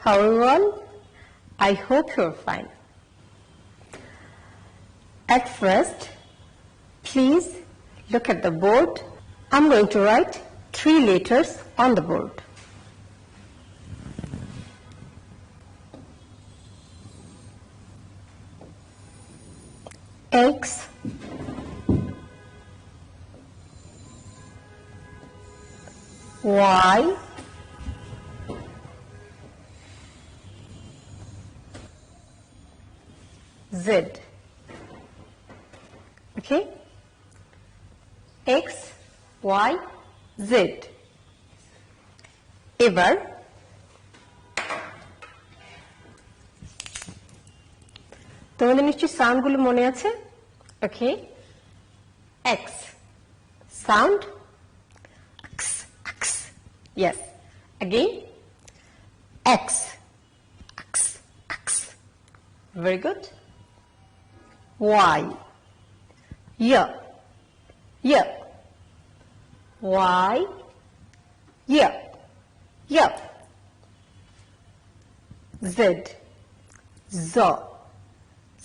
How are you all? I hope you're fine. At first, please look at the board. I'm going to write 3 letters on the board. X, Y, Z. Okay? X, Y, Z. এবার তোমাদের নিশ্চয়ই সাউন্ডগুলো মনে আছে? ওকে, X sound, X, X. Yes. Again, X, X, X. Very good. Y, yeah, yeah. Y, yeah, yeah. Z, Z,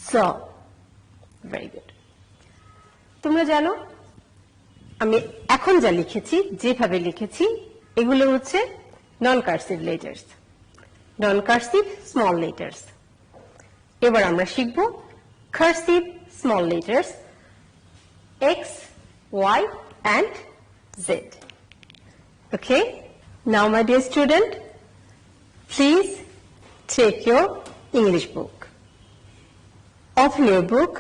Z. Very good. তোমরা জানো আমি এখন যা লিখেছি, যেভাবে লিখেছি, এগুলো হচ্ছে নন কার্সিভ লেটার্স, নন কার্সিভ স্মল লেটার্স। এবার আমরা শিখব cursive small letters X, Y and Z. Okay? Now my dear student, please take your English book. Open your book,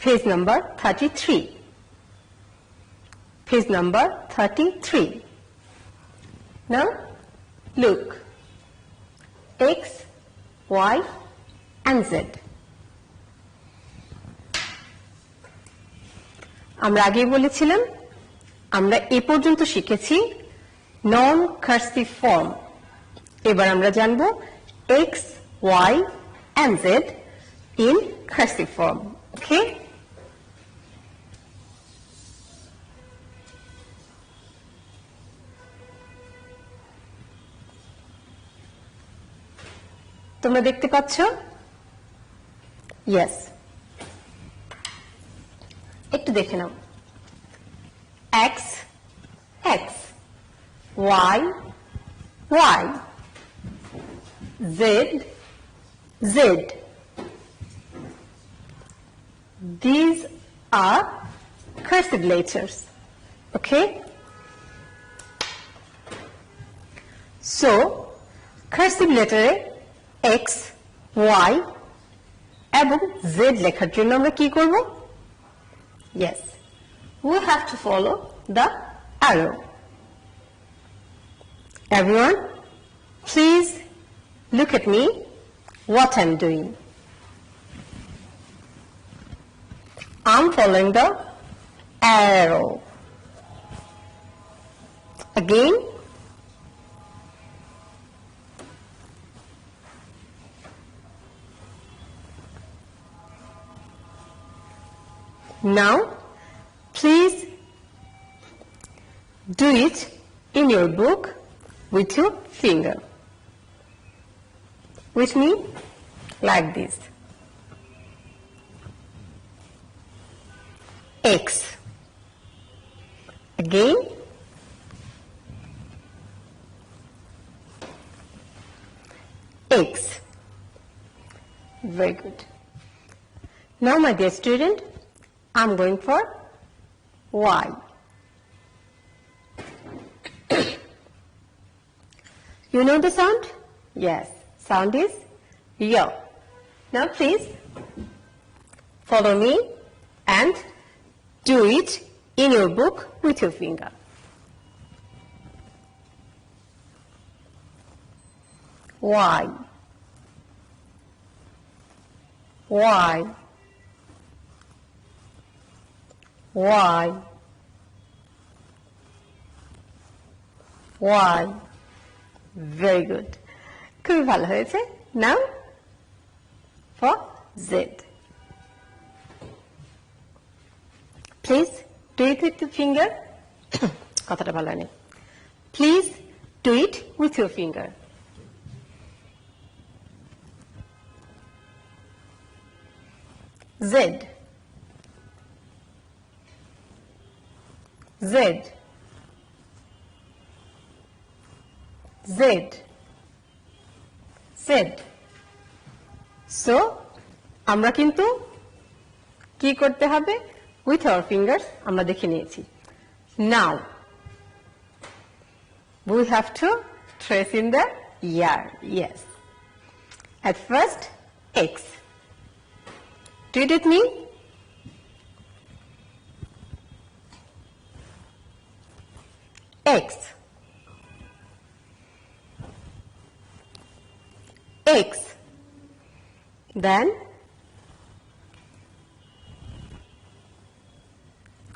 page number 33. Page number 33. Now, look. X, Y, and Z. আমরা আগেই বলেছিলাম আমরা এ পর্যন্ত শিখেছি নন cursive form. এবার আমরা জানব X, Y, and Z in cursive form. Okay? তোমরা দেখতে পাচ্ছ? Yes. একটু দেখে নাও। X, X, Y, Y, Z, Z. These are cursive letters. Okay? So, cursive letter X, Y এবং Z লেখার জন্য আমরা কি করব? Yes, we have to follow the arrow. Everyone, please look at me what I'm doing. I'm following the arrow. Again, now please do it in your book with your finger. With me, like this. X. Again. X. Very good. Now, my dear student, I'm going for Y. You know the sound? Yes. Sound is yo. Now, please follow me and do it in your book with your finger. Y, Y, Y, Y. Very good. খুবই ভালো হয়েছে। Now for Z. Please do it with your finger. কথাটা ভালো নেই। Please do it with your finger. Z, Z, Z, Z. So আমরা কিন্তু কি করতে হবে with our fingers আমরা দেখে নিয়েছি. Now we have to trace in the year. Yes. At first X. Do it with me. X, X, then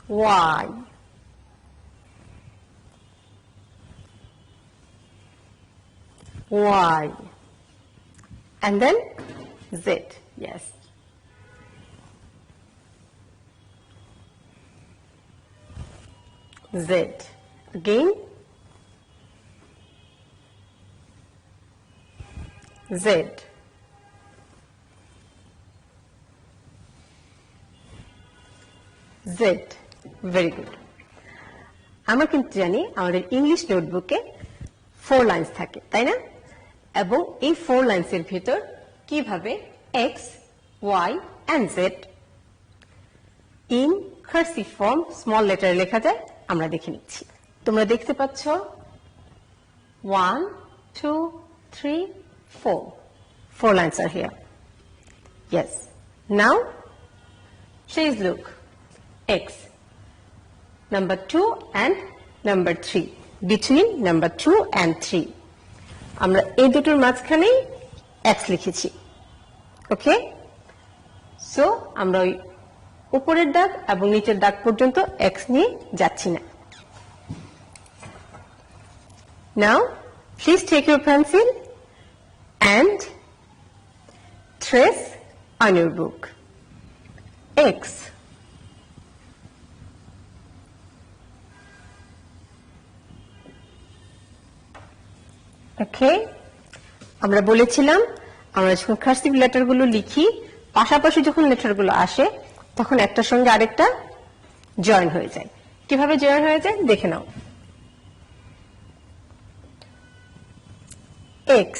Y, Y, and then Z. Yes. Z. Again, Z, Z. Very good. আমরা কিন্তু জানি আমাদের English নোটবুকে 4 lines থাকে, তাই না? এবং এই 4 লাইন্সের ভিতর কিভাবে x, y and z in cursive form small letter লেখা যায় আমরা দেখে নিচ্ছি. তোমরা দেখতে পাচ্ছ 1 2 3 4. 4 lines are here. Yes. Now please look. X, number 2 and number 3. Between number 2 and 3. আমরা এই দুটোর মাঝখানেই x লিখেছি. ওকে? সো আমরা ওই উপরের দাগ এবং নিচের দাগ পর্যন্ত x নিয়ে যাচ্ছি না. Now please take your pencil and trace on your book. X, ওকে, আমরা বলেছিলাম আমরা যখন কার্সিভ লেটারগুলো লিখি পাশাপাশি যখন লেটারগুলো আসে তখন একটার সঙ্গে আরেকটা জয়েন হয়ে যায়. কিভাবে জয়েন হয়ে যায় দেখে নাও. X,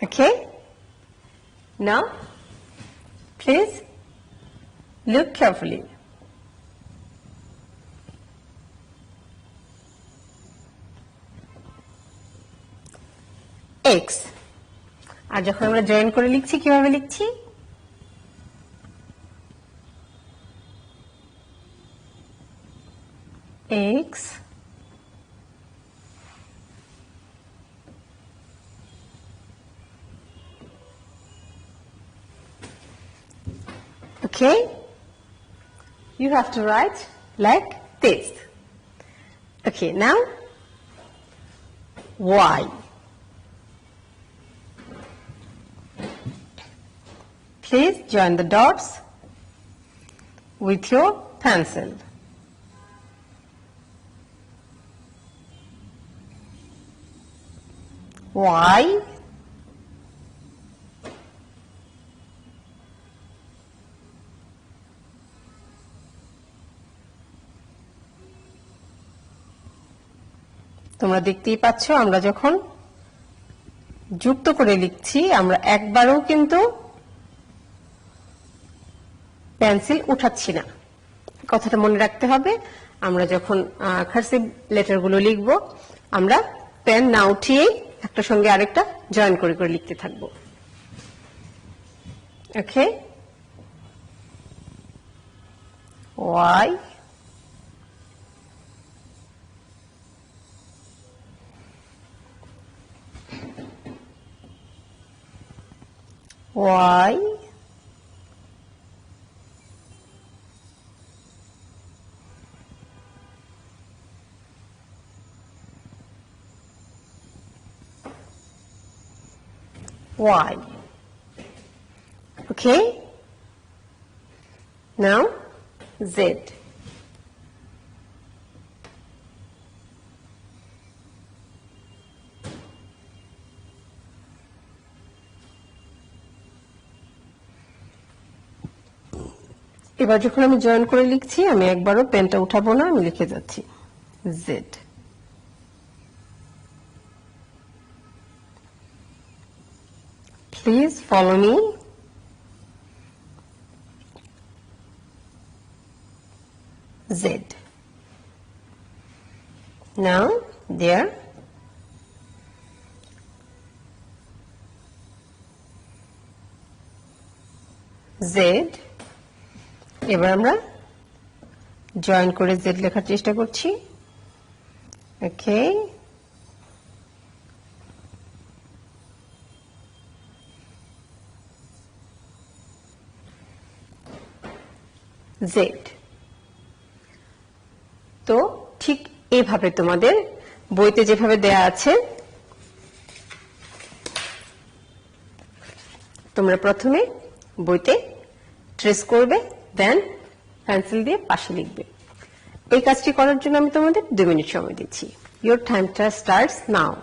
okay, now please look carefully. X, আর যখন আমরা জয়েন করে লিখছি কিভাবে লিখছি? X, okay, you have to write like this. Okay, now Y, please join the dots with your pencil. Y, তোমরা দেখতেই পাচ্ছ আমরা যখন যুক্ত করে লিখছি আমরা একবারও কিন্তু পেন্সিল উঠাচ্ছি না. কথাটা মনে রাখতে হবে. আমরা যখন কার্সিভ লেটারগুলো লিখব আমরা পেন না উঠিয়ে একটা সঙ্গে আরেকটা জয়েন করে করে লিখতে থাকবো. ওকে, Y, Y, Y. Okay? Now Z. এবার যখন আমি জয়েন করে লিখছি আমি একবারও পেনটা উঠাবো না, আমি লিখে যাচ্ছি Z. Please follow me. Z. Now there. Z. এবার আমরা জয়েন করে Z লেখার চেষ্টা করছি। ওকে, Z। তো ঠিক এইভাবে তোমাদের বইতে যেভাবে দেয়া আছে তোমরা প্রথমে বইতে ট্রেস করবে, দেন পেন্সিল দিয়ে পাশে লিখবে। এই কাজটি করার জন্য আমি তোমাদের 2 মিনিট সময় দিচ্ছি। ইয়োর টাইমটা starts now.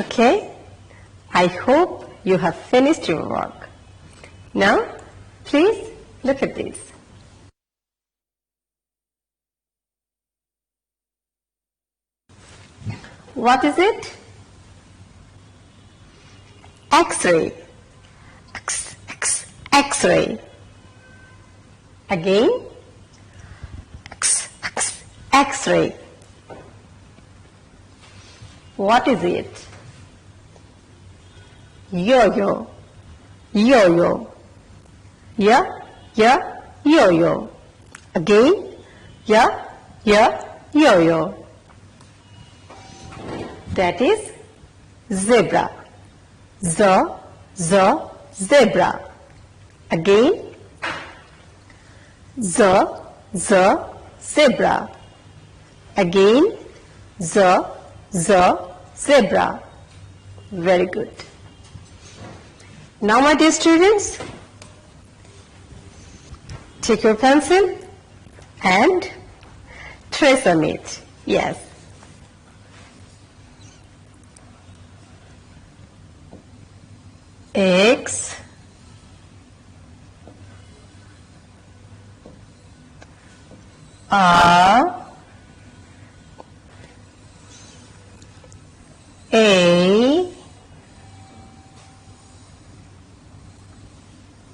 Okay, I hope you have finished your work. Now, please look at this. What is it? X-ray. X-ray. Again. X-ray. What is it? Yo-yo. Yo-yo. Yeah, yeah, yo-yo. Again. Yeah, yeah, yo-yo. That is zebra. Zebra. Again. Zebra. Again. Zebra. Very good. Now, my dear students, take your pencil and trace on it. Yes. X, R, A,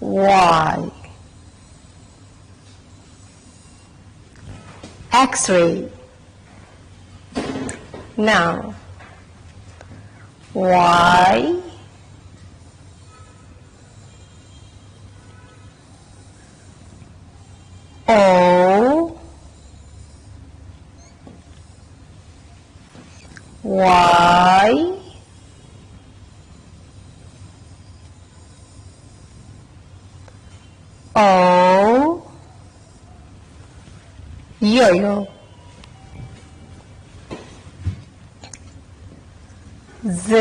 Y. X-ray. Now, Y, O Y O yo-yo. Z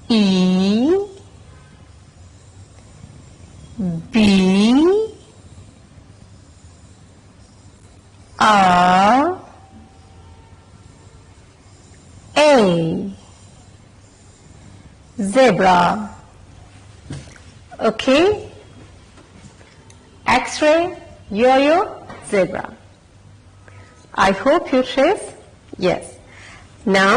E B R A zebra. Okay, X-ray, yo-yo, zebra. I hope you trace. Yes. Now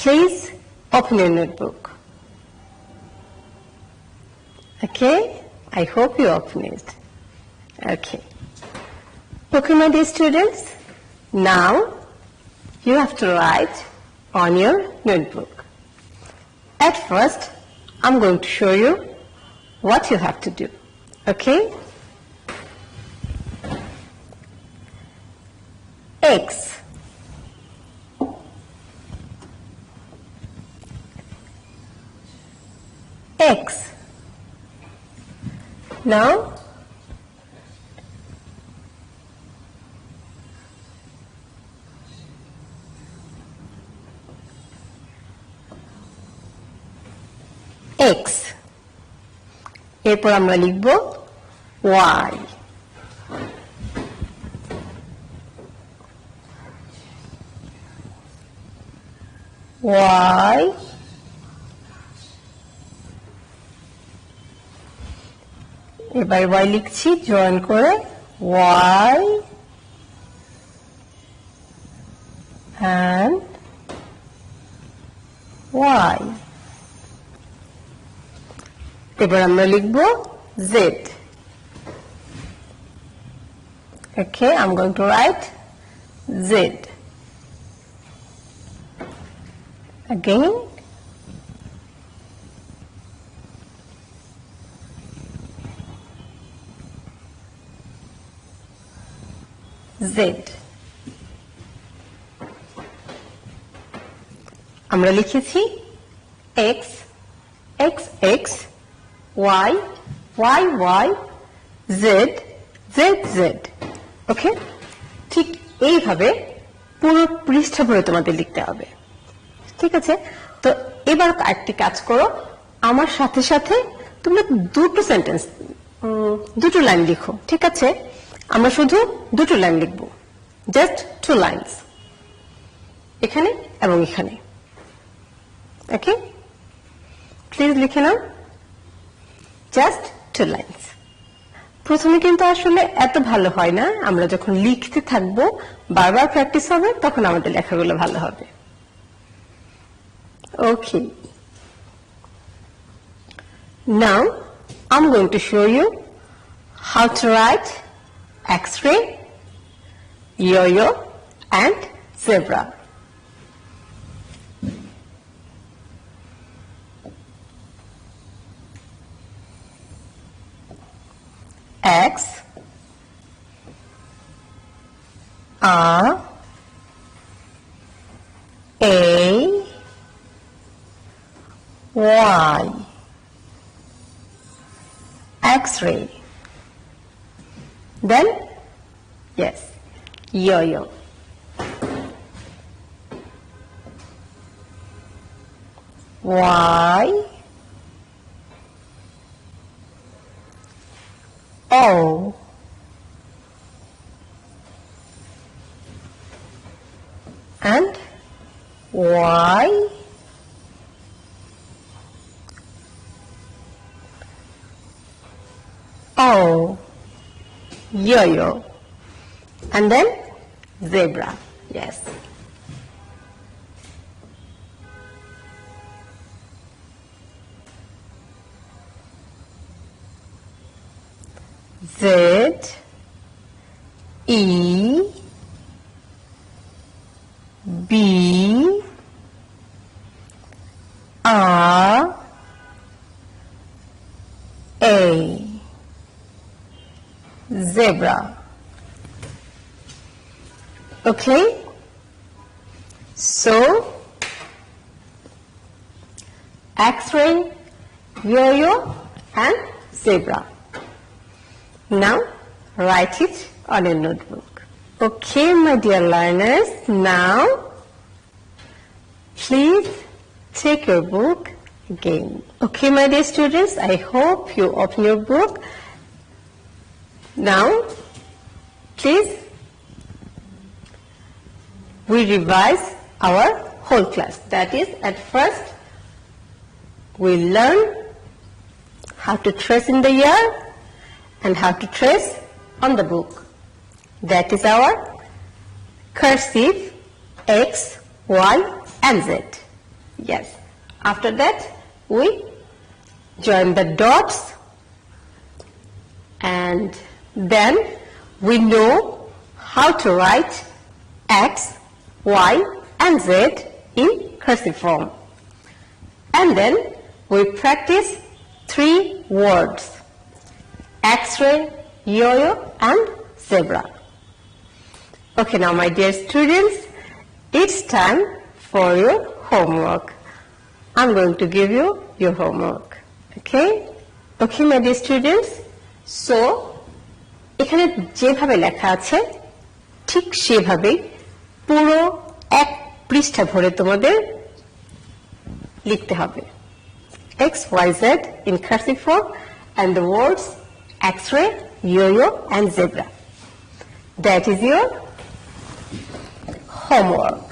please open your notebook. Okay, I hope you open it. Okay. Okay, my dear students, now you have to write on your notebook. At first, I'm going to show you what you have to do. Okay? X. X. Now, X এরপর আমরা লিখব Y Y এবার Y লিখছি join করে Y and Y এবার আমরা লিখব Z. Okay, I'm going to write Z. Again, Z. আমরা লিখেছি X, X, X, Y, Y, Y, Z, Z, Z. ওকে, ঠিক এইভাবে পুরো পৃষ্ঠা ভরে তোমাদের লিখতে হবে। ঠিক আছে, তো এবার একটি কাজ করো, আমার সাথে সাথে তোমরা দুটো সেন্টেন্স, দুটো লাইন লিখো। ঠিক আছে, আমরা শুধু দুটো লাইন লিখব, জাস্ট 2 লাইনস, এখানে এবং এখানে। ওকে, প্লিজ লিখে নাও, জাস্ট 2 লাইনস। প্রথমে কিন্তু আসলে এত ভালো হয় না, আমরা যখন লিখতে থাকবো বারবার প্র্যাকটিস হবে তখন আমাদের লেখাগুলো ভালো হবে। ওকে, নাও I'm going to show you how to write X-ray, yo-yo and zebra. X R A Y X-ray. Then, yes, yo-yo. Y O and Y O, yo-yo, and then zebra. Yes. Z E B R A, zebra. Okay, so X-ray, yo-yo and zebra. Now write it on a notebook. Okay, my dear learners, now please take your book again. Okay, my dear students, I hope you open your book. Now, please, we revise our whole class. That is, at first, we learn how to trace in the year and how to trace on the book. That is our cursive X, Y, and Z. Yes. After that, we join the dots, and then we know how to write X, Y, and Z in cursive form. And then we practice 3 words: X-ray, yo-yo, and zebra. Okay, now my dear students, it's time for your homework. I'm going to give you your homework. Okay? Okay, my dear students. So, এখানে যেভাবে লেখা আছে ঠিক সেভাবেই পুরো এক পৃষ্ঠা ভরে তোমাদের লিখতে হবে। X, Y, Z in cursive form and the words X-ray, yo-yo and zebra. That is your homework.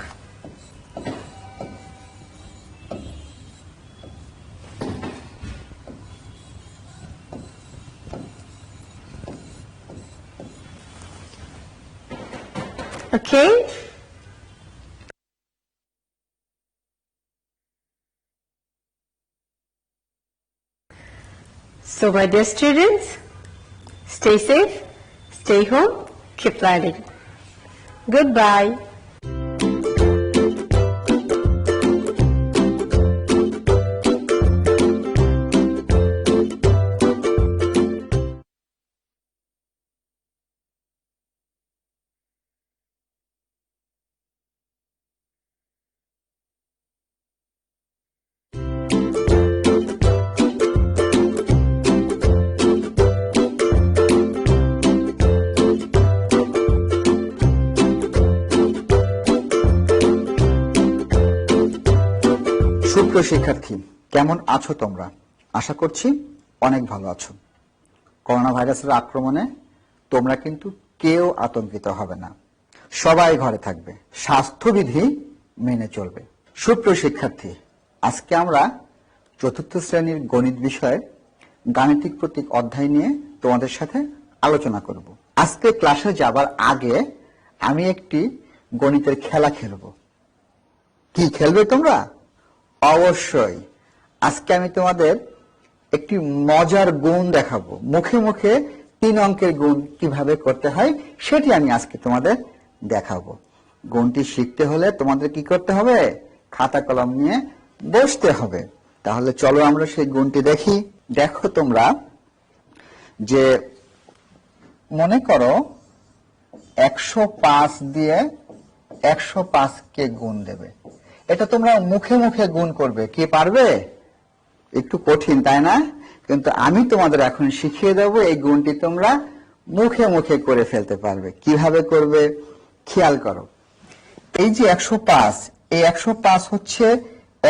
Okay? So my dear students, stay safe, stay home, keep learning. Goodbye. সুপ্রিয় শিক্ষার্থী, কেমন আছো তোমরা? আশা করছি অনেক ভালো আছো। করোনা ভাইরাসের আক্রমণে তোমরা কিন্তু কেউ আতঙ্কিত হবে না, সবাই ঘরে থাকবে, স্বাস্থ্যবিধি মেনে চলবে। সুপ্রিয় শিক্ষার্থী, আজকে আমরা চতুর্থ শ্রেণীর গণিত বিষয়ে গাণিতিক প্রতীক অধ্যায় নিয়ে তোমাদের সাথে আলোচনা করব। আজকে ক্লাসে যাবার আগে আমি একটি গণিতের খেলা খেলবো। কি খেলবে তোমরা? অবশ্যই আজকে আমি তোমাদের একটি মজার গুণ দেখাবো। মুখে মুখে 3 অঙ্কের গুণ কিভাবে করতে হয় সেটি আমি আজকে তোমাদের দেখাবো। গুণটি শিখতে হলে তোমাদের কি করতে হবে? খাতা কলম নিয়ে বসতে হবে। তাহলে চলো আমরা সেই গুণটি দেখি। দেখো তোমরা, যে মনে করো 105 দিয়ে 105কে গুণ দেবে। এটা তোমরা মুখে মুখে গুণ করবে, কি পারবে? একটু কঠিন, তাই না? কিন্তু আমি তোমাদের এখন শিখিয়ে দেব এই গুণটি তোমরা মুখে মুখে করে ফেলতে পারবে। কিভাবে করবে খেয়াল করো। এই যে 105, এই 105 হচ্ছে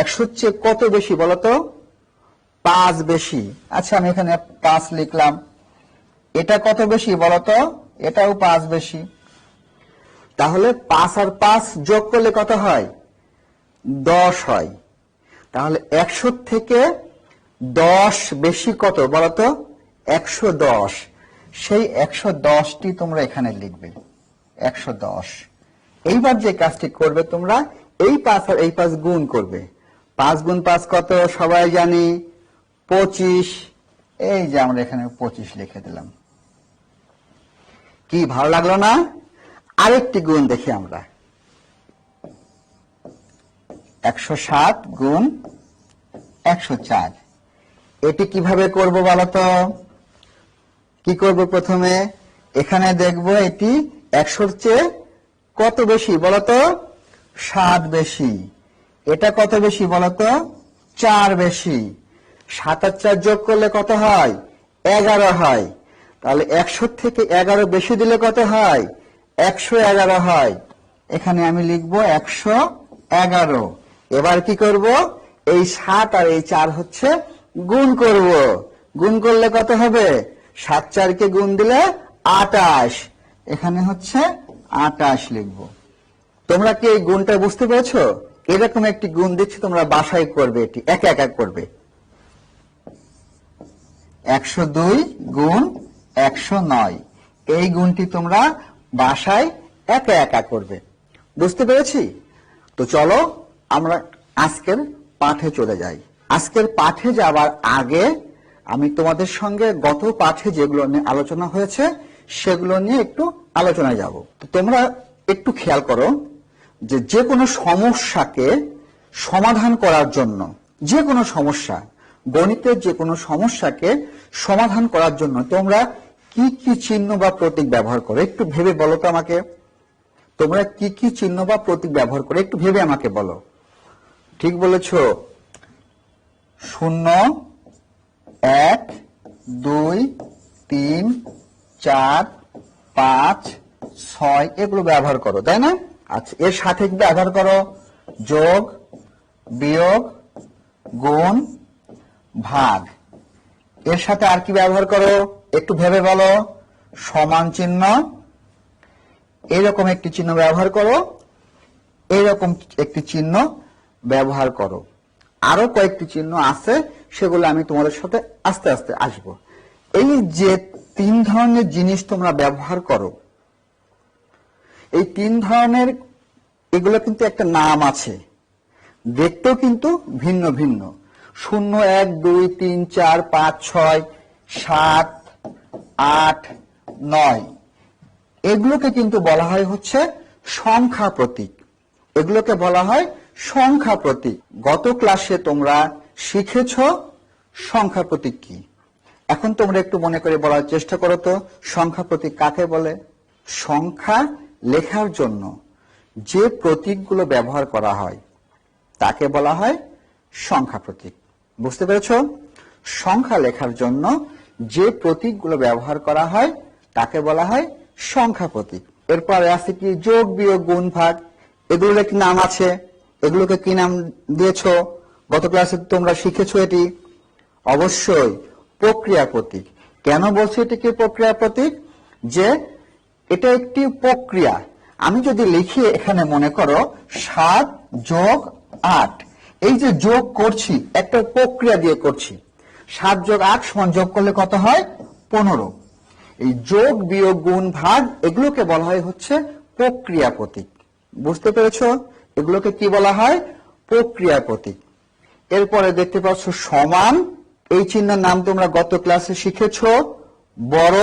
100 চেয়ে কত বেশি বলো তো? 5 বেশি। আচ্ছা, আমি এখানে 5 লিখলাম। এটা কত বেশি বলো তো? এটাও 5 বেশি। তাহলে 5 আর 5 যোগ করলে কত হয়? 10 হয়। তাহলে 100 থেকে 10 বেশি কত বলতো? 110। সেই 110টি তোমরা এখানে লিখবে, 110। এইবার যে কাজটি করবে তোমরা, এই 5 আর এই 5 গুণ করবে। 5 গুণ 5 কত সবাই জানি? 25। এই যে আমরা এখানে 25 লিখে দিলাম। কি ভালো লাগলো না? আরেকটি গুণ দেখি আমরা। 107 গুণ 104। এটি কিভাবে করব বলো তো? কি করব প্রথমে? এখানে দেখব এটি 100-র চেয়ে কত বেশি বলো তো? 7 বেশি। এটা কত বেশি বলো তো? 4 বেশি। 7 আর 4 যোগ করলে কত হয়? 11 হয়। তাহলে 100 থেকে 11 বেশি দিলে কত হয়? 111 হয়। এখানে আমি লিখব 111। এবার কি করব? এই 7 আর এই 4 হচ্ছে গুণ করব। গুণ করলে কত হবে? 7 4 কে গুণ দিলে 28। এখানে হচ্ছে 28 লিখব। তোমরা কি এই গুণটা বুঝতে পেরেছো? এরকম একটি গুণ দিচ্ছি, তোমরা বাসায় করবে, এটি একা একা করবে। 102 গুণ 109, এই গুণটি তোমরা বাসায় একা একা করবে। বুঝতে পেরেছি? তো চলো আমরা আজকের পাঠে চলে যাই। আজকের পাঠে যাবার আগে আমি তোমাদের সঙ্গে গত পাঠে যেগুলো নিয়ে আলোচনা হয়েছে সেগুলো নিয়ে একটু আলোচনায় যাব। তো তোমরা একটু খেয়াল করো যে কোনো সমস্যাকে সমাধান করার জন্য, যে কোনো সমস্যা, গণিতের যে কোনো সমস্যাকে সমাধান করার জন্য তোমরা কি কি চিহ্ন বা প্রতীক ব্যবহার করো? একটু ভেবে বলো তো আমাকে। তোমরা কি কি চিহ্ন বা প্রতীক ব্যবহার করো একটু ভেবে আমাকে বলো। ঠিক বলেছো। 0 1 2 3 4 5 6 এগুলো ব্যবহার করো, তাই না? আচ্ছা, এর সাথে ব্যবহার করো যোগ, বিয়োগ, গুণ, ভাগ। এর সাথে আর কি ব্যবহার করো একটু ভেবে বলো। সমান চিহ্ন, এরকম একটি চিহ্ন ব্যবহার করো, এরকম একটি চিহ্ন ব্যবহার করো। আরো কয়েকটি চিহ্ন আছে, সেগুলো আমি তোমাদের সাথে আস্তে আস্তে আসবো। এই যে 3 ধরনের জিনিস তোমরা ব্যবহার করো, এই 3 ধরনের, এগুলো কিন্তু একটা নাম আছে, দেখতেও কিন্তু ভিন্ন ভিন্ন। 0 1 2 3 4 5 6 7 8 9, এগুলোকে কিন্তু বলা হয় হচ্ছে সংখ্যা প্রতীক। এগুলোকে বলা হয় সংখ্যা প্রতীক। গত ক্লাসে তোমরা শিখেছ সংখ্যা প্রতীক কি। এখন তোমরা একটু মনে করে বলার চেষ্টা করো তো, সংখ্যা প্রতীক কাকে বলে? সংখ্যা লেখার জন্য যে প্রতীকগুলো ব্যবহার করা হয় তাকে বলা হয় সংখ্যা প্রতীক। বুঝতে পেরেছ? সংখ্যা লেখার জন্য যে প্রতীকগুলো ব্যবহার করা হয় তাকে বলা হয় সংখ্যা প্রতীক। এরপরে আছে কি যোগ, বিয়োগ, গুণ, ভাগ। এগুলোর একটি নাম আছে। এগুলোকে কি নাম দিয়েছো? গত ক্লাসে তোমরা শিখেছো এটি। অবশ্যই প্রক্রিয়া প্রতীক। কেন বলছি এটিকে প্রক্রিয়া প্রতীক? যে এটা একটি প্রক্রিয়া। আমি যদি লিখি এখানে মনে করো 7 যোগ 8, এই যে যোগ করছি একটা প্রক্রিয়া দিয়ে করছি। 7 যোগ 8 সমান যোগ করলে কত হয়? 15। এই যোগ, বিয়োগ, গুণ, ভাগ এগুলোকে বলা হয় হচ্ছে প্রক্রিয়া প্রতীক। বুঝতে পেরেছো? এগুলোকে কি বলা হয়? প্রক্রিয়া প্রতীক। এরপরে দেখতে পাচ্ছ সমান, এই চিহ্নের নাম তোমরা গত ক্লাসে শিখেছো। বড়,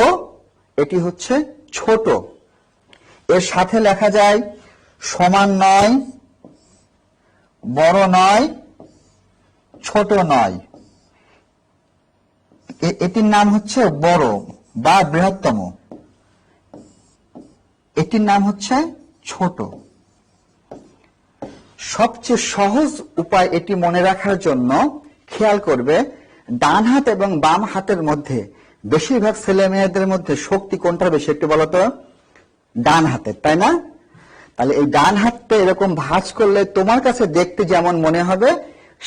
এটি হচ্ছে ছোট। এর সাথে লেখা যায় সমান নয়, বড় নয়, ছোট নয়। এটির নাম হচ্ছে বড় বা বৃহত্তম, এটির নাম হচ্ছে ছোট। সবচেয়ে সহজ উপায় এটি মনে রাখার জন্য খেয়াল করবে, ডান হাত এবং বাম হাতের মধ্যে বেশিরভাগ ছেলে মেয়েদের মধ্যে শক্তি কোনটা বেশি একটু বলতো? ডান হাতের, তাই না? তাহলে এই ডান হাতটা এরকম ভাঁজ করলে তোমার কাছে দেখতে যেমন মনে হবে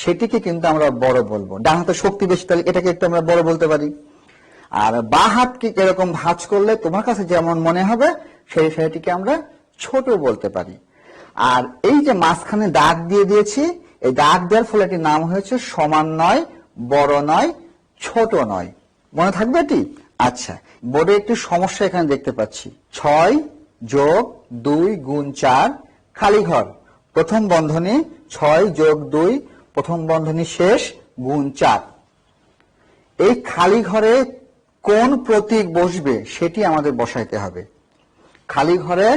সেটিকে কিন্তু আমরা বড় বলবো। ডান হাতের শক্তি বেশি, তাহলে এটাকে একটু আমরা বড় বলতে পারি। আর বাঁ হাতকে এরকম ভাঁজ করলে তোমার কাছে যেমন মনে হবে সেটিকে আমরা ছোট বলতে পারি। আর এই যে মাঝখানে দাগ দিয়ে দিয়েছি, এই দাগ দেওয়ার ফলে এটির নাম হয়েছে সমান নয়, বড় নয়, ছোট নয়। মনে থাকবে এটি? আচ্ছা, বোর্ডে একটি সমস্যা এখানে দেখতে পাচ্ছি। 6 যোগ 2 গুণ 4 খালি ঘর, প্রথম বন্ধনী 6 যোগ 2 প্রথম বন্ধনী শেষ গুণ 4। এই খালি ঘরে কোন প্রতীক বসবে সেটি আমাদের বসাইতে হবে। খালি ঘরে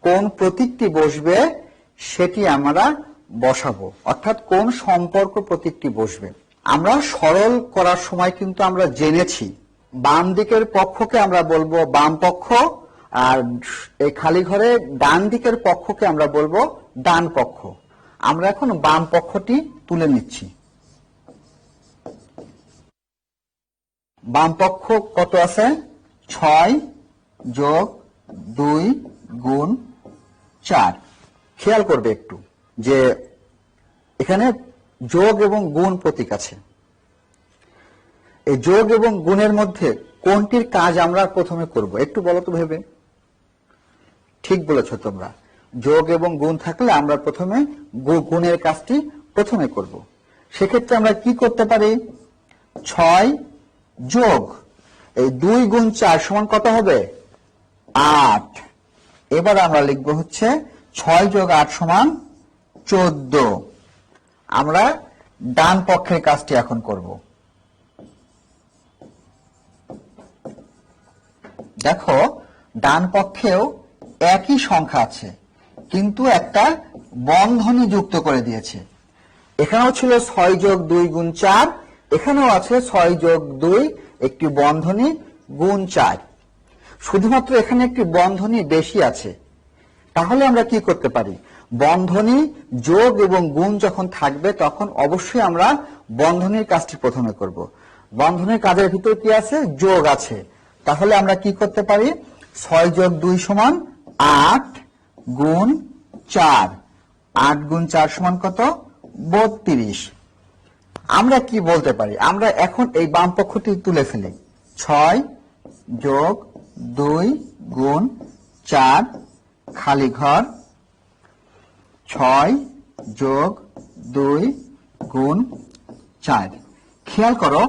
কোন প্রতীকটি বসবে সেটি আমরা বসাবো, অর্থাৎ কোন সম্পর্ক প্রতীকটি বসবে। আমরা সরল করার সময় কিন্তু আমরা জেনেছি বাম দিকের পক্ষকে আমরা বলবো বাম পক্ষ, আর এই খালি ঘরে ডান দিকের পক্ষকে আমরা বলবো ডান পক্ষ। আমরা এখন বাম পক্ষটি তুলে নিচ্ছি। বাম পক্ষ কত আছে? 6 যোগ 2 গুণ 4। খেয়াল করবে একটু যে এখানে যোগ এবং গুণ প্রতীক আছে। এই যোগ এবং গুণের মধ্যে কোনটির কাজ আমরা প্রথমে করব একটু বলো তো ভেবে। ঠিক বলেছ তোমরা, যোগ এবং গুণ থাকলে আমরা প্রথমে গুণের কাজটি প্রথমে করব। সেক্ষেত্রে আমরা কি করতে পারি? 6 যোগ এই 2 গুণ 4 সমান কত হবে? 8। এবার আমরা লিখবো হচ্ছে 6 যোগ 8 সমান 14। আমরা ডান পক্ষের কাজটি এখন করব। দেখো ডান পক্ষেও একই সংখ্যা আছে, কিন্তু একটা বন্ধনী যুক্ত করে দিয়েছে। এখানেও ছিল 6 যোগ 2 গুণ 4, এখানেও আছে 6 যোগ 2 একটি বন্ধনী গুণ 4। শুধুমাত্র এখানে একটি বন্ধনী বেশি আছে। তাহলে আমরা কি করতে পারি? বন্ধনী যোগ এবং গুণ যখন থাকবে তখন অবশ্যই আমরা বন্ধনীর কাজটি প্রথমে করব। বন্ধনীর কাজের ভিতর কি আছে? যোগ আছে। তাহলে আমরা কি করতে পারি? 6 যোগ 2 সমান 8 গুণ 4। 8 গুণ 4 সমান কত? 32। আমরা কি বলতে পারি? আমরা এখন এই বাম পক্ষটি তুলে ফেলি। 6 যোগ 2 গুণ 4 খালি ঘর 6 যোগ 2 গুণ 4। খেয়াল করো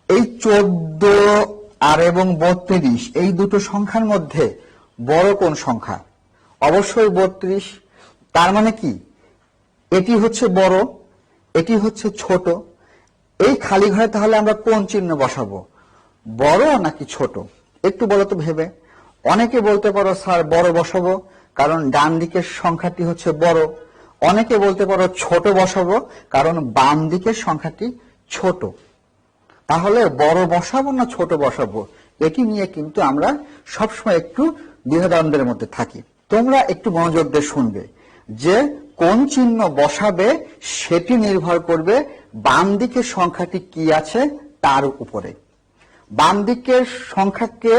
এই 14 আর এবং 32 এই দুটো সংখ্যার মধ্যে বড় কোন সংখ্যা? অবশ্যই 32। তার মানে কি এটি হচ্ছে বড়, এটি হচ্ছে ছোট। এই খালি ঘরে তাহলে আমরা কোন চিহ্ন বসাবো? বড় নাকি ছোট? একটু বলো তো ভেবে। অনেকে বলতে পারো স্যার বড় বসাবো, কারণ ডান দিকের সংখ্যাটি হচ্ছে বড়। অনেকে বলতে পারো ছোট বসাবো, কারণ বাম দিকের সংখ্যাটি ছোট। তাহলে বড় বসাবো না ছোট বসাবো, এটি নিয়ে কিন্তু আমরা সবসময় একটু দ্বিধাদ্বন্দ্বের মধ্যে থাকি। তোমরা একটু মনোযোগ দিয়ে শুনবে যে কোন চিহ্ন বসাবে সেটি নির্ভর করবে বাম দিকের সংখ্যাটি কি আছে তার উপরে। বাম দিকের সংখ্যাকে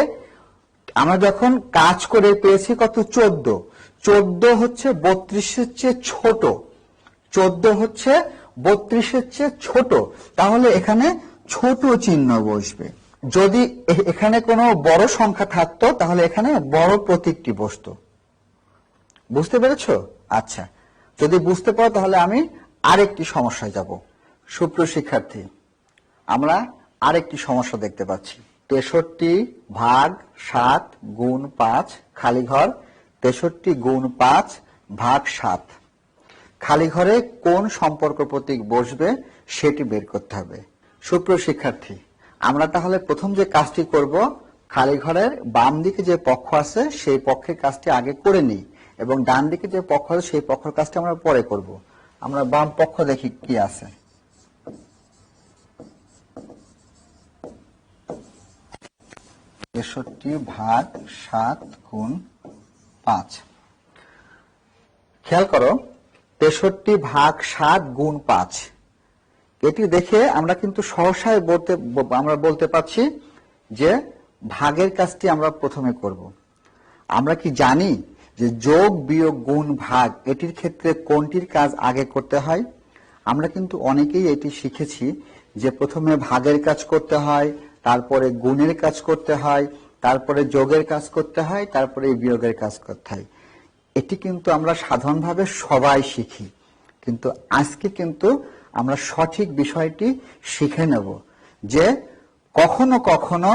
আমরা যখন কাজ করে পেয়েছি কত? 14। 14 হচ্ছে 32-এর চেয়ে ছোট। 14 হচ্ছে 32-এর চেয়ে ছোট। তাহলে এখানে ছোট চিহ্ন বসবে। যদি এখানে কোনো বড় সংখ্যা থাকতো তাহলে এখানে বড় প্রতীকটি বসতো। বুঝতে পেরেছো? আচ্ছা, যদি বুঝতে পারো তাহলে আমি আরেকটি সমস্যায় যাব। সুপ্রিয় শিক্ষার্থী, আমরা আরেকটি সমস্যা দেখতে পাচ্ছি। 63 ভাগ 7 গুণ 5 খালি ঘর 63 গুণ 5 ভাগ 7। খালি ঘরে কোন সম্পর্ক প্রতীক বসবে সেটি বের করতে হবে। সুপ্রিয় শিক্ষার্থী, আমরা তাহলে প্রথম যে কাজটি করব, খালি ঘরের বাম দিকে যে পক্ষ আছে সেই পক্ষের কাজটি আগে করে নিই, এবং ডান দিকে যে পক্ষ আছে সেই পক্ষের কাজটি আমরা পরে করব। আমরা বাম পক্ষ দেখি কি আছে। 63 ভাগ 7 গুণ 5। খেয়াল করো 63 ভাগ 7 গুণ 5। এটি দেখে আমরা কিন্তু সহসায় আমরা বলতে পারছি যে ভাগের কাজটি আমরা প্রথমে করব। আমরা কি জানি যে যোগ বিয়োগ গুণ ভাগ এটির ক্ষেত্রে কোনটির কাজ আগে করতে হয়? আমরা কিন্তু অনেকেই এটি শিখেছি যে প্রথমে ভাগের কাজ করতে হয়, তারপরে গুণের কাজ করতে হয়, তারপরে যোগের কাজ করতে হয়, তারপরে বিয়োগের কাজ করতে হয়। এটি কিন্তু আমরা সাধারণভাবে সবাই শিখি, কিন্তু আজকে কিন্তু আমরা সঠিক বিষয়টি শিখে নেব যে কখনো কখনো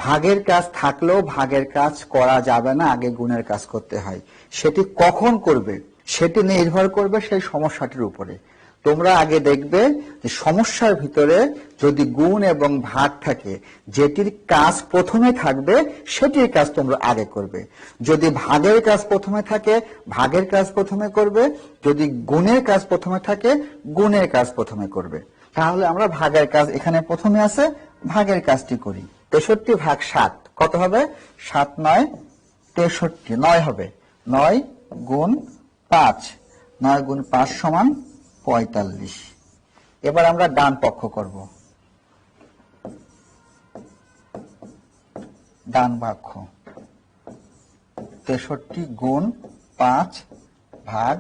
ভাগের কাজ থাকলেও ভাগের কাজ করা যাবে না, আগে গুণের কাজ করতে হয়। সেটি কখন করবে সেটি নির্ভর করবে সেই সমস্যাটির উপরে। তোমরা আগে দেখবে যে সমস্যার ভিতরে যদি গুণ এবং ভাগ থাকে, যেটির কাজ প্রথমে থাকবে সেটির কাজ তোমরা আগে করবে। যদি ভাগের কাজ প্রথমে থাকে, ভাগের কাজ প্রথমে করবে। যদি গুণের কাজ প্রথমে থাকে, গুণের কাজ প্রথমে করবে। তাহলে আমরা ভাগের কাজ এখানে প্রথমে আছে, ভাগের কাজটি করি। 63 ভাগ 7 কত হবে? 7 9 63, 9 হবে। 9 গুণ 5, 9 গুণ 5 সমান 45। এবার আমরা ডান পক্ষ করব। ডান পক্ষ 63 গুণ 5 ভাগ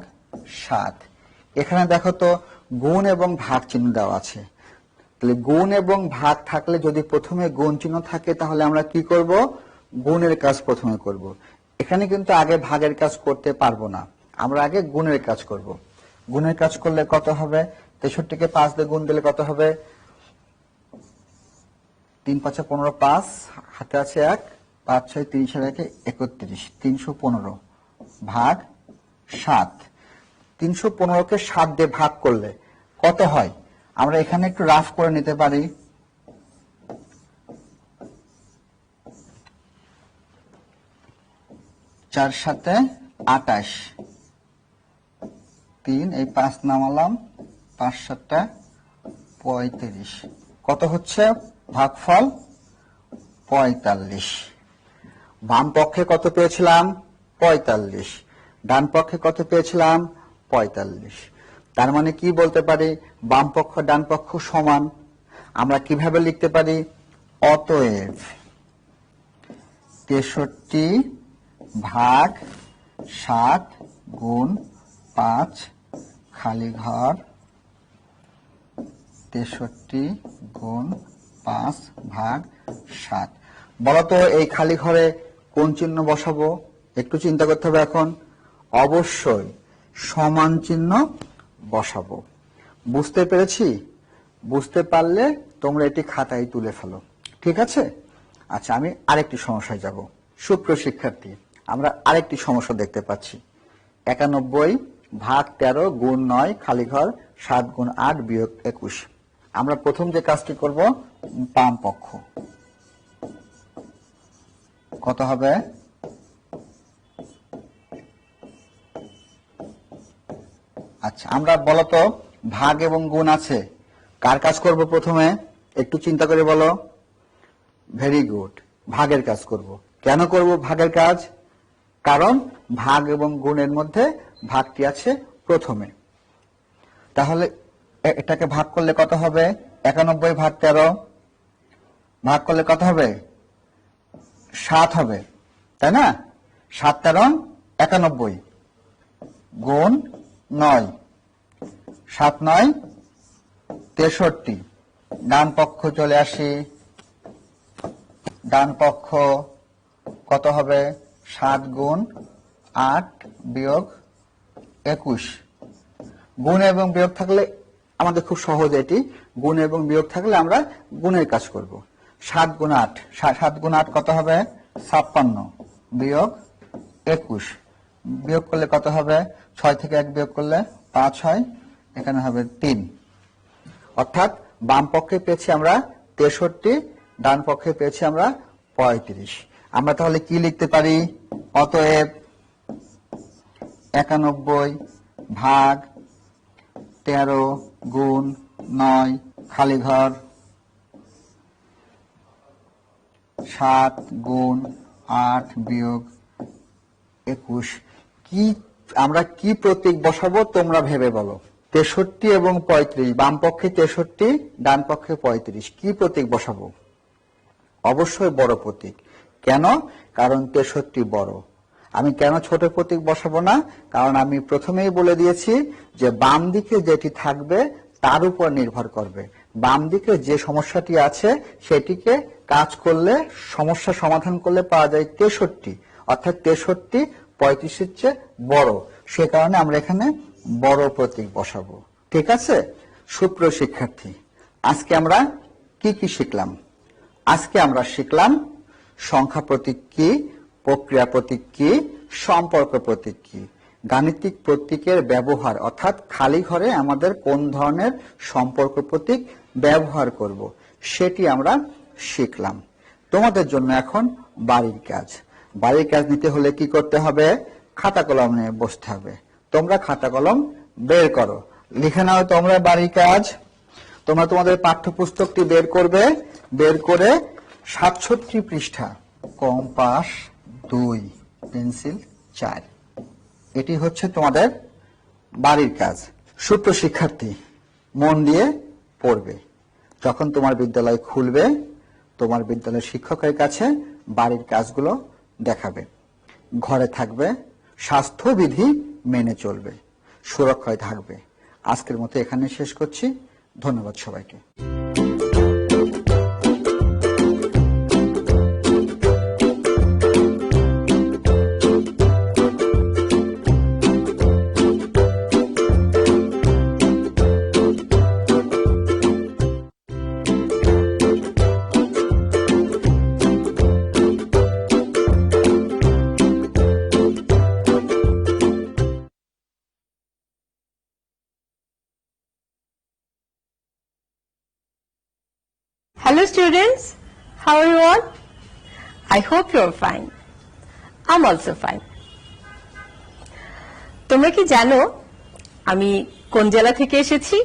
7। এখানে দেখো তো গুণ এবং ভাগ চিহ্ন দেওয়া আছে। তাহলে গুণ এবং ভাগ থাকলে যদি প্রথমে গুণ চিহ্ন থাকে তাহলে আমরা কি করব? গুণের কাজ প্রথমে করব। এখানে কিন্তু আগে ভাগের কাজ করতে পারবো না, আমরা আগে গুণের কাজ করব। গুণের কাজ করলে কত হবে? 63 কে 5 দিয়ে গুণ দিলে কত হবে? 3 5 15, 5 হাতে আছে 1, 5 6 3 7 31, 315 ভাগ 7। 315 কে 7 দিয়ে ভাগ করলে কত হয়? আমরা এখানে একটু রাফ করে নিতে পারি। 4 7 28, 3 এই 5 নামালাম, 5 7 35। কত হচ্ছে ভাগফল? 45। বাম পক্ষে কত পেয়েছিলাম? 45। ডান পক্ষে কত পেয়েছিলাম? 45। তার মানে কি বলতে পারি? বাম পক্ষ ডান পক্ষ সমান। আমরা কিভাবে লিখতে পারি? অতএব 63 ভাগ 7 গুণ 5 খালি ঘর 63 গুণ 5 ভাগ 7। বলতো এই খালি ঘরে কোন চিহ্ন বসাবো? একটু চিন্তা করতে হবে এখন। অবশ্যই সমান চিহ্ন বসাবো। বুঝতে পেরেছি? বুঝতে পারলে তোমরা এটি খাতায় তুলে ফেলো, ঠিক আছে? আচ্ছা, আমি আরেকটি সমস্যায় যাব। সুপ্রিয় শিক্ষার্থী, আমরা আরেকটি সমস্যা দেখতে পাচ্ছি। 91 ভাগ 13 গুণ 9 খালি ঘর 7 গুণ 8 বিয়োগ 21। আমরা প্রথম যে কাজটি করব, বাম পক্ষ কত হবে? আচ্ছা, আমরা বলতো ভাগ এবং গুণ আছে, কার কাজ করব প্রথমে? একটু চিন্তা করে বলো। ভেরি গুড, ভাগের কাজ করব। কেন করব ভাগের কাজ? কারণ ভাগ এবং গুণের মধ্যে ভাগটি আছে প্রথমে। তাহলে এটাকে ভাগ করলে কত হবে? 91 ভাগ 13 ভাগ করলে কত হবে? 7 হবে, তাই না? 7 13 91 গুণ 9, 7 9 63। ডান পক্ষ চলে আসি। ডান পক্ষ কত হবে? 7 গুণ 8 বিয়োগ 21। গুণ এবং বিয়োগ থাকলে আমাদের খুব সহজ, এটি গুণ এবং বিয়োগ থাকলে আমরা গুণের কাজ করব। 7 গুণ 8, 7 গুণ 8 কত হবে? 56 বিয়োগ 21। বিয়োগ করলে কত হবে? 6 থেকে 1 বিয়োগ করলে 5 হয়, এখানে হবে 3। অর্থাৎ বাম পক্ষে পেয়েছি আমরা 63, ডান পক্ষে পেয়েছি আমরা 35। আমরা তাহলে কি লিখতে পারি? অতএব 91 ভাগ 13 গুণ 9 খালি ঘর 7 গুণ 8 বিয়োগ 21। কি আমরা কি প্রতীক বসাবো তোমরা ভেবে বলো। 63 এবং 35, বাম পক্ষে 63, ডান পক্ষে 35, কি প্রতীক বসাবো? অবশ্যই বড় প্রতীক। কেন? কারণ 63 বড়। আমি কেন ছোট প্রতীক বসাবো না? কারণ আমি প্রথমেই বলে দিয়েছি যে বাম দিকে যেটি থাকবে তার উপর নির্ভর করবে। বাম দিকে যে সমস্যাটি আছে সেটিকে কাজ করলে, সমস্যা সমাধান করলে পাওয়া যায় 63, অর্থাৎ 63 35-এর চেয়ে বড়। সে কারণে আমরা এখানে বড় প্রতীক বসাবো, ঠিক আছে? সুপ্রিয় শিক্ষার্থী, আজকে আমরা কি কি শিখলাম? আজকে আমরা শিখলাম সংখ্যা প্রতীক কি, প্রক্রিয়া প্রতীক কি, সম্পর্ক প্রতীক কি। গাণিতিক প্রতীকের ব্যবহার অর্থাৎ খালি ঘরে আমাদের কোন ধরনের সম্পর্ক প্রতীক ব্যবহার করব সেটি আমরা শিখলাম। তোমাদের জন্য এখন বাড়ির কাজ। বাড়ির কাজ নিতে হলে কি করতে হবে? খাতা কলম নিয়ে বসতে হবে। তোমরা খাতা কলম বের করো, লিখে নাও তোমরা বাড়ির কাজ। তোমরা তোমাদের পাঠ্যপুস্তকটি বের করবে, বের করে ৬৭ পৃষ্ঠা, কম্পাস ২, পেন্সিল ৪, এটি হচ্ছে তোমাদের বাড়ির কাজ। সুপ্রিয় শিক্ষার্থী, মন দিয়ে পড়বে। যখন তোমার বিদ্যালয় খুলবে, তোমার বিদ্যালয়ের শিক্ষকের কাছে বাড়ির কাজগুলো দেখাবে। ঘরে থাকবে, স্বাস্থ্যবিধি মেনে চলবে, সুরক্ষায় থাকবে। আজকের মতো এখানে শেষ করছি। ধন্যবাদ সবাইকে। Hello students, how are you all? I hope you are fine. I'm also fine. তোমরা কি জানো আমি কোন জেলা থেকে এসেছি?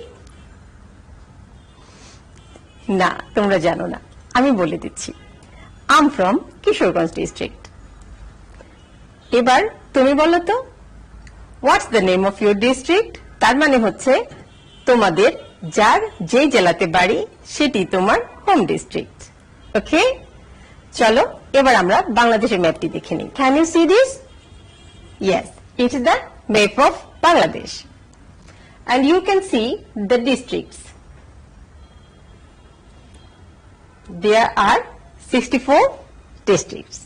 না, তোমরা জানো না। আমি বলে দিচ্ছি। I'm from Kishoreganj district. এবার তুমি বলো তো, what's the name of your district? তার মানে হচ্ছে তোমাদের যার যে জেলাতে বাড়ি সেটি তোমার হোম ডিস্ট্রিক্ট। ওকে, চলো এবার আমরা বাংলাদেশের ম্যাপটি দেখে নিই। Can you see this? Yes, it is the map of Bangladesh and you can see the districts. There are 64 districts.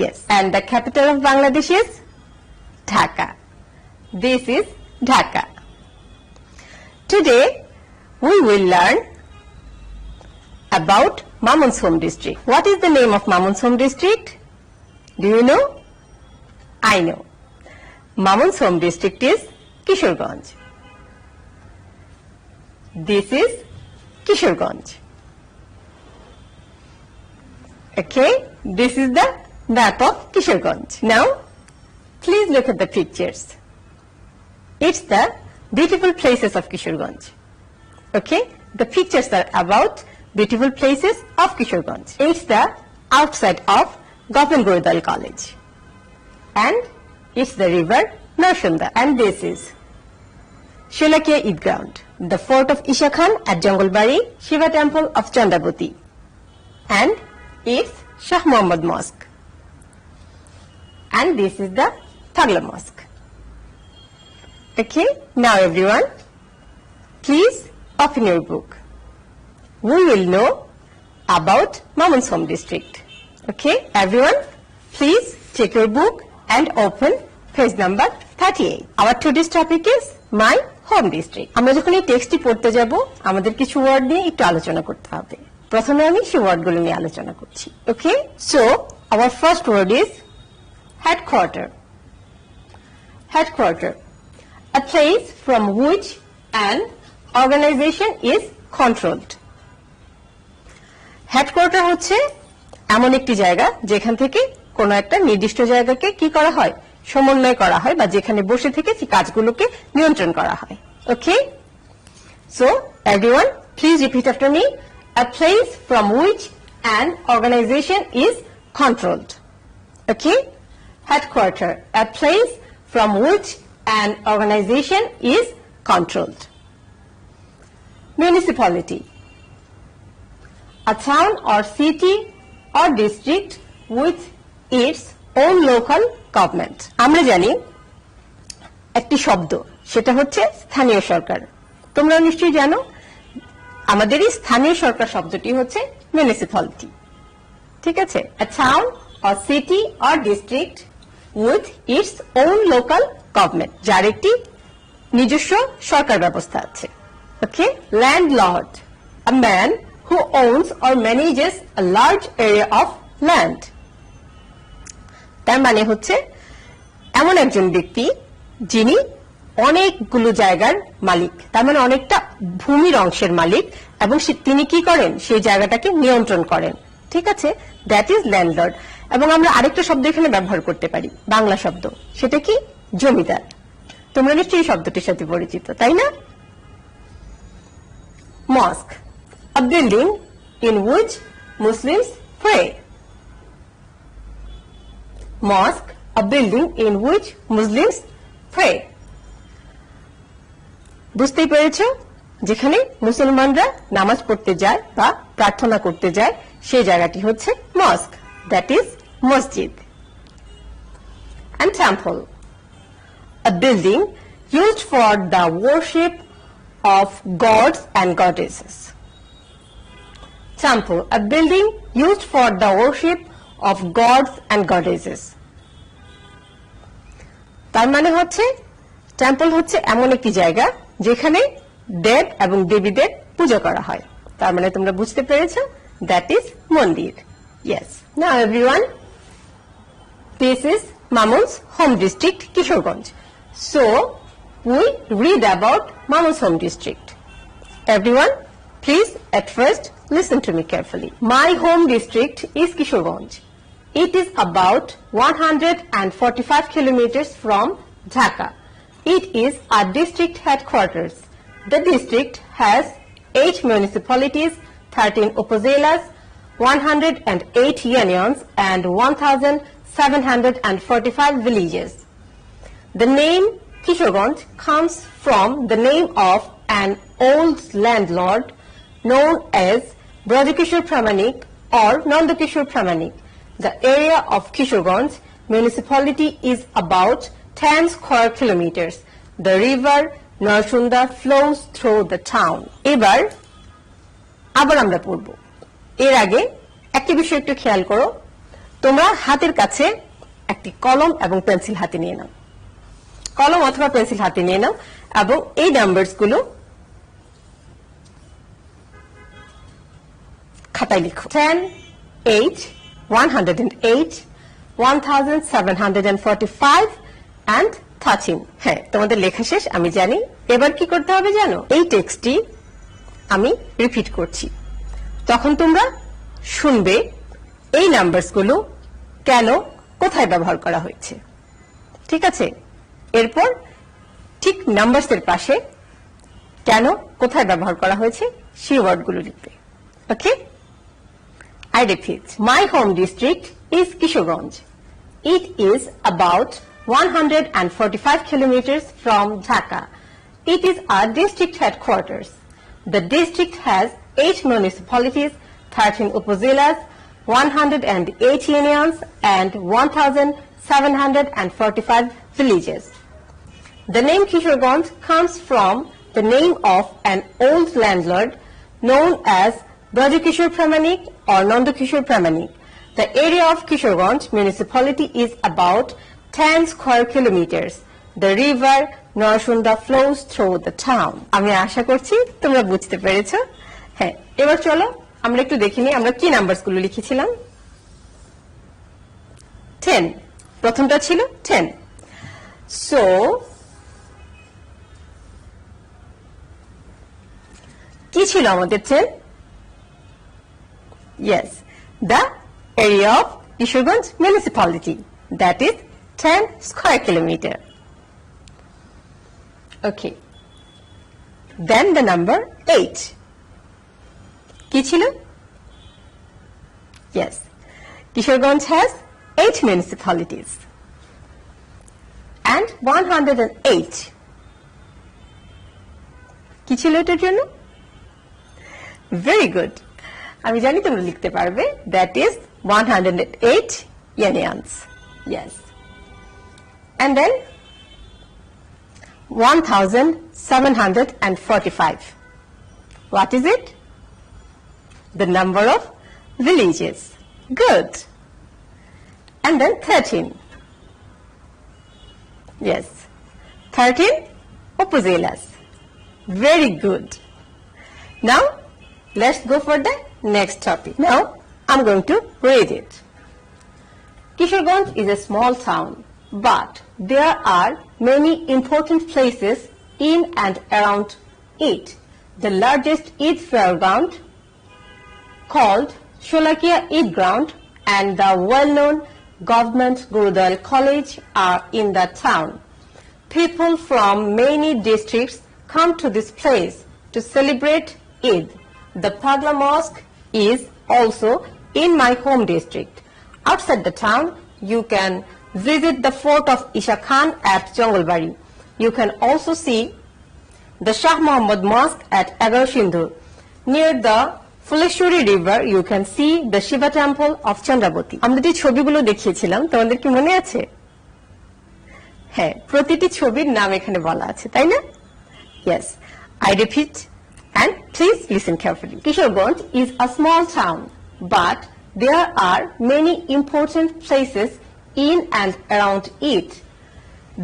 Yes, and the capital of Bangladesh is Dhaka. This is Dhaka. Today we will learn about Mamonshom district. What is the name of Mamonshom district? Do you know? I know. Mamonshom district is Kishorganj. This is Kishorganj. Okay, this is the map of Kishorganj. Now, please look at the pictures. It's the beautiful places of Kishorganj. Okay, the pictures are about beautiful places of Kishorganj. It's the outside of Govind Goydal College. And it's the river Narshunda. And this is Sholakia Eid Ground, the fort of Isha Khan at Jangalbari, Shiva temple of Chandaboti. And it's Shah Muhammad Mosque. And this is the Thagla Mosque. Okay, now everyone, please open your book. We will know about Mamonshom district. Okay, everyone, please take your book and open page number 38. Our today's topic is my home district. আমরা যখন এই টেক্সটটি পড়তে যাব আমাদের কিছু word নিয়ে একটু আলোচনা করতে হবে। প্রথমে আমি সেই ওয়ার্ডগুলো নিয়ে আলোচনা করছি। ওকে, so our first word is headquarter. Headquarter, a place from which an organization is controlled. Headquarter হচ্ছে এমন একটি জায়গা যেখান থেকে কোন একটা নির্দিষ্ট জায়গাকে কি করা হয়, সমন্বয় করা হয়, বা যেখানে বসে থেকে সেই কাজগুলোকে নিয়ন্ত্রণ করা হয়। Okay, so everyone please repeat after me, a place from which an organization is controlled. Okay, headquarter, a place from which an organization is controlled. Municipality, a town or city or district with its own local government. আমরা জানি একটি শব্দ, সেটা হচ্ছে স্থানীয় সরকার। তোমরা নিশ্চয়ই জানো আমাদের এই স্থানীয় সরকার শব্দটি হচ্ছে মিউনিসিপ্যালিটি। ঠিক আছে, a town or city or district with its own local government, যার একটি নিজস্ব সরকার ব্যবস্থা আছে। Okay, landlord, a man who owns or manages a large area of land. তার মানে হচ্ছে এমন একজন ব্যক্তি যিনি অনেকগুলো জায়গার মালিক, তার মানে অনেকটা ভূমির অংশের মালিক, এবং তিনি কি করেন, সেই জায়গাটাকে নিয়ন্ত্রণ করেন। ঠিক আছে, দ্যাট ইজ ল্যান্ডলর্ড। এবং আমরা আরেকটা শব্দ এখানে ব্যবহার করতে পারি, বাংলা শব্দ, সেটা কি, জমিদার। তোমরা নিশ্চয়ই শব্দটির সাথে পরিচিত, তাই না? মস্ক, a building in which Muslims pray. Mosque, a building in which Muslims pray. বুঝতেই পেরেছো, যেখানে মুসলমানরা নামাজ পড়তে যায় বা প্রার্থনা করতে যায় সেই জায়গাটি হচ্ছে মস্ক, দ্যাট ইজ মসজিদ। And temple, a building used for the worship of gods and goddesses. Temple, a building used for the worship of gods and goddesses. তার মানে হচ্ছে টেম্পল হচ্ছে এমন একটি জায়গা যেখানে দেব এবং দেবীদের পূজা করা হয়। তার মানে তোমরা বুঝতে পেরেছো, দ্যাট ইজ মন্দির। Yes, now everyone, this is Mamun's home district, Kishoreganj. So we read about Mamun's home district. Everyone, please at first listen to me carefully. My home district is Kishorganj. It is about 145 kilometers from Dhaka. It is a district headquarters. The district has 8 municipalities, 13 upazilas, 108 unions, and 1,745 villages. The name Kishorganj comes from the name of an old landlord known as Brajakishore Pramanik or Nandakishore Pramanik. The area of Kishorganj municipality is about 10 square kilometers. The river Narshunda flows through the town. এবার আবার আমরা পড়ব। এর আগে একটি বিষয় একটু খেয়াল করো, তোমরা হাতের কাছে একটি কলম এবং পেন্সিল হাতে নিয়ে নাও, কলম অথবা পেন্সিল হাতে নিয়ে নাও, এবং এই নাম্বারসগুলো খাতায় লিখো। 10, 8, 108, 1,745 and 13। হ্যাঁ, তোমাদের লেখা শেষ আমি জানি। এবার কি করতে হবে জানো, এই টেক্সটটি আমি রিপিট করছি, তখন তোমরা শুনবে এই নাম্বারসগুলো কেন, কোথায় ব্যবহার করা হয়েছে। ঠিক আছে, এরপর ঠিক নাম্বারসের পাশে কেন, কোথায় ব্যবহার করা হয়েছে সেই ওয়ার্ডগুলো লিখবে। ওকে, I repeat, my home district is Kishorganj. It is about 145 kilometers from Dhaka. It is our district headquarters. The district has 8 municipalities, 13 upazilas, 108 unions, and 1,745 villages. The name Kishorganj comes from the name of an old landlord known as Brajakishore Pramanik or Nandakishore Pramanik. The area of Kishorganj municipality is about 10 square kilometers. The river Narshunda flows through the town. আমি আশা করছি তোমরা বুঝতে পেরেছো। হ্যাঁ, এবার চলো আমরা একটু দেখে নিই আমরা কি নাম্বারসগুলো লিখেছিলাম। 10, প্রথমটা ছিল 10। সো কি ছিল আমাদের 10? Yes, the area of Kishorganj municipality, that is 10 square kilometer. Okay, then the number 8 কি ছিল? Yes, Kishorganj has 8 municipalities and 108 কি ছিল এটার জন্য? Very good, আমি জানি তোমরা লিখতে পারবে, that is 108 unions. Yes, and then 1,745. What is it? The number of villages. Good. And then 13. Yes, 13 upazilas. Very good. Now let's go for the next topic. Now I'm going to read it. Kishorganj is a small town. but there are many important places in and around it. The largest Eid fairground, called Sholakia Eid Ground, and the well-known government Gurudwara College are in the town. People from many districts come to this place to celebrate Eid. The Pagla Mosque is also in my home district. Outside the town, you can visit the fort of Isha Khan at Jangalbari. You can also see the Shah Muhammad Mosque at Agar Sindhu. Near the Fuleshwari River, you can see the Shiva Temple of Chandravati. আমরা যে ছবিগুলো দেখিয়েছিলাম তোমাদের কি মনে আছে? হ্যাঁ, প্রতিটি ছবির নাম এখানে বলা আছে, তাই না? Yes, I repeat and please listen carefully. Kishoreganj is a small town, but there are many important places in and around it.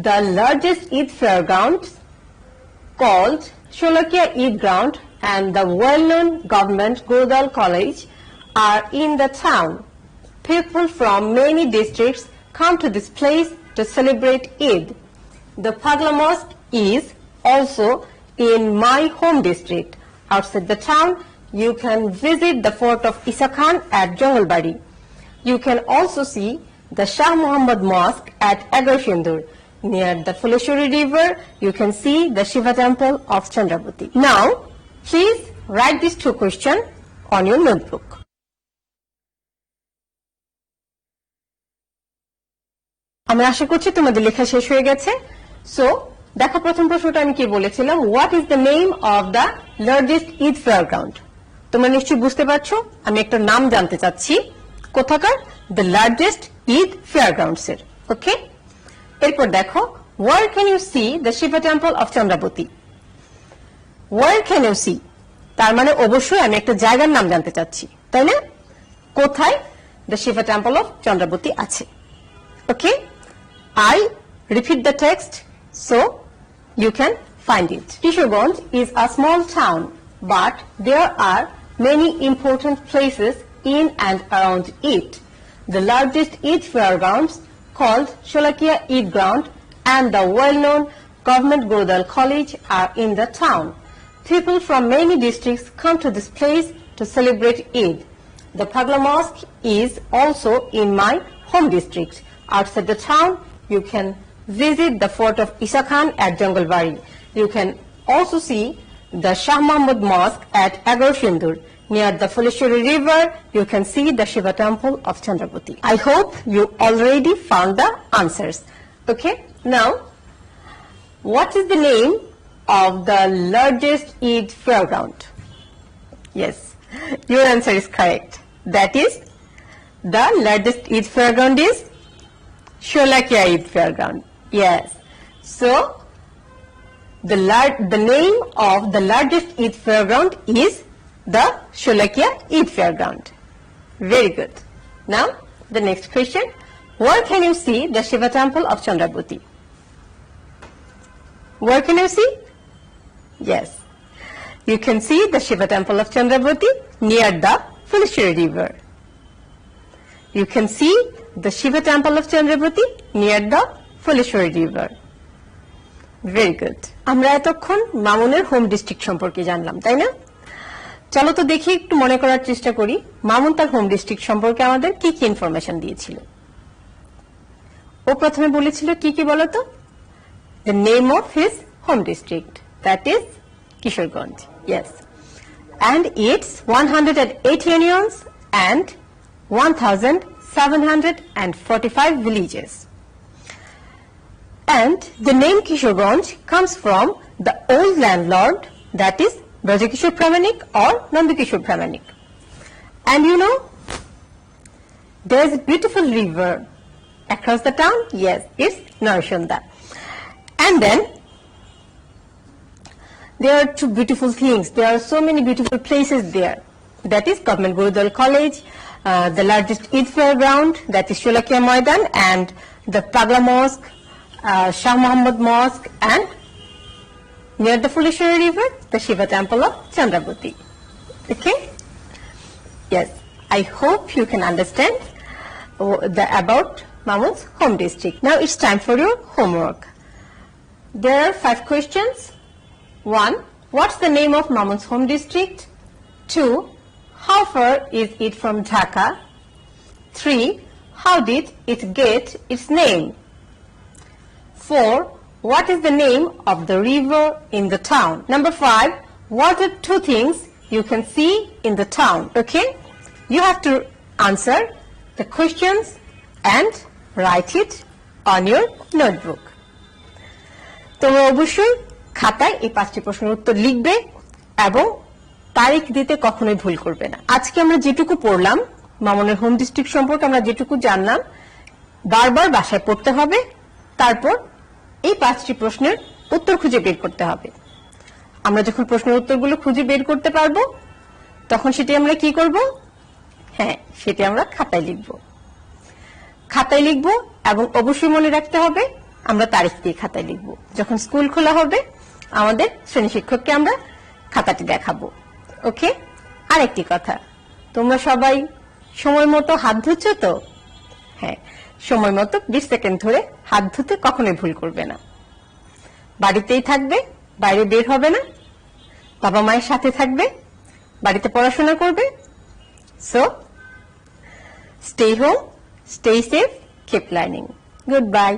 The largest Eid fairground, called Sholakia Eid Ground, and the well-known government Gurudwara College are in the town. People from many districts come to this place to celebrate Eid. The Pagla Mosque is also in my home district. Outside the town, you can visit the fort of Isa Khan at Jangalbari. You can also see the Shah Muhammad Mosque at Agar Sindhu. Near the Fuleshwari River, you can see the Shiva Temple of Chandravati. Now, please write these two questions on your notebook. আমরা আশা করছি তোমাদের লেখা শেষ হয়ে গেছে। So দেখো, প্রথম প্রশ্নটা আমি কি বলেছিলাম, what is the name of the largest Eid fairground. তোমরা নিশ্চয়ই বুঝতে পারছো আমি একটা নাম জানতে চাচ্ছি, কোথাকার? দ্য লার্জেস্ট ঈদ ফেয়ারগ্রাউন্ডস এর। ওকে, এরপর দেখো, where can you see the Shiva temple of Chandrabati. Where can you see, তার মানে অবশ্যই আমি একটা জায়গার নাম জানতে চাচ্ছি, তাই না? কোথায় the Shiva temple of Chandrabati আছে। Okay, I repeat the text so you can find it. Kishoreganj is a small town, but there are many important places in and around it. The largest Eid fairgrounds, called Sholakia Eid Ground, and the well-known government Gurudwara College are in the town. People from many districts come to this place to celebrate Eid. The Pagla Mosque is also in my home district. Outside the town, you can visit the fort of Isa Khan at Jangalbari. You can also see the Shah Muhammad Mosque at Agar Sindhu. Near the Fuleshwari River, you can see the Shiva Temple of Chandravati. I hope you already found the answers. Okay, now, what is the name of the largest Eid fairground? Yes, your answer is correct. That is, the largest Eid fairground is Sholakia Eid Fairground. Yes. So, the name of the largest Eid Fairground is the Sholakia Eid Fairground. Very good. Now, the next question. Where can you see the Shiva Temple of Chandravati? Where can you see? Yes. You can see the Shiva Temple of Chandravati near the Fuleshwari River. You can see the Shiva Temple of Chandravati near the Fuleshwari River. Very good. আমরা এতক্ষণ মামুনের home district সম্পর্কে জানলাম, তাই না? চলো তো দেখি, একটু মনে করার চেষ্টা করি মামুন তার হোম ডিস্ট্রিক্ট সম্পর্কে আমাদের কি কি ইনফরমেশন দিয়েছিল। ও প্রথমে বলেছিল কি কি বলতো? The name of his home district, that is Kishoreganj. Yes. And its 108 unions and 1,745 villages. And the name Kishoreganj comes from the old landlord, that is Brajakishore Pramanik or Nandakishore Pramanik. And you know, there is a beautiful river across the town. Yes, it's Narashonda. And then there are two beautiful things. There are so many beautiful places there. That is Government Gurudwara College, the largest Eid fairground, that is Sholakia Maidan, and the Pagla Mosque, Shah Muhammad Mosque, and near the Fuleshwari River, the Shiva Temple of Chandravati. Okay? Yes, I hope you can understand about Mamun's home district. Now it's time for your homework. There are 5 questions. 1. What's the name of Mamun's home district? 2. How far is it from Dhaka? 3. How did it get its name? 4. What is the name of the river in the town? Number 5. What are 2 things you can see in the town? Okay? You have to answer the questions and write it on your notebook. তোমরা অবশ্যই খাতায় এই 5টি প্রশ্নের উত্তর লিখবে এবং তারিখ দিতে কখনোই ভুল করবে না। আজকে আমরা যেটুকু পড়লাম মামুনের হোম ডিস্ট্রিক্ট সম্পর্কে আমরা যেটুকু জানলাম বারবার বাসায় পড়তে হবে, তারপর এই 5টি প্রশ্নের উত্তর খুঁজে বের করতে হবে। আমরা যখন প্রশ্নের উত্তরগুলো খুঁজে বের করতে পারবো তখন সেটি আমরা কি করব? হ্যাঁ, সেটি আমরা খাতায় লিখব। খাতায় লিখব এবং অবশ্যই মনে রাখতে হবে আমরা তারিখ দিয়ে খাতায় লিখব। যখন স্কুল খোলা হবে আমাদের শ্রেণী শিক্ষককে আমরা খাতাটি দেখাবো। ওকে? আরেকটি কথা, তোমরা সবাই সময় মতো হাত ধুচ্ছ তো? হ্যাঁ, সময় মতো 20 সেকেন্ড ধরে হাত ধুতে কখনোই ভুল করবে না। বাড়িতেই থাকবে, বাইরে বের হবে না, বাবা মায়ের সাথে থাকবে, বাড়িতে পড়াশোনা করবে। So, stay home, stay safe, keep learning. Goodbye.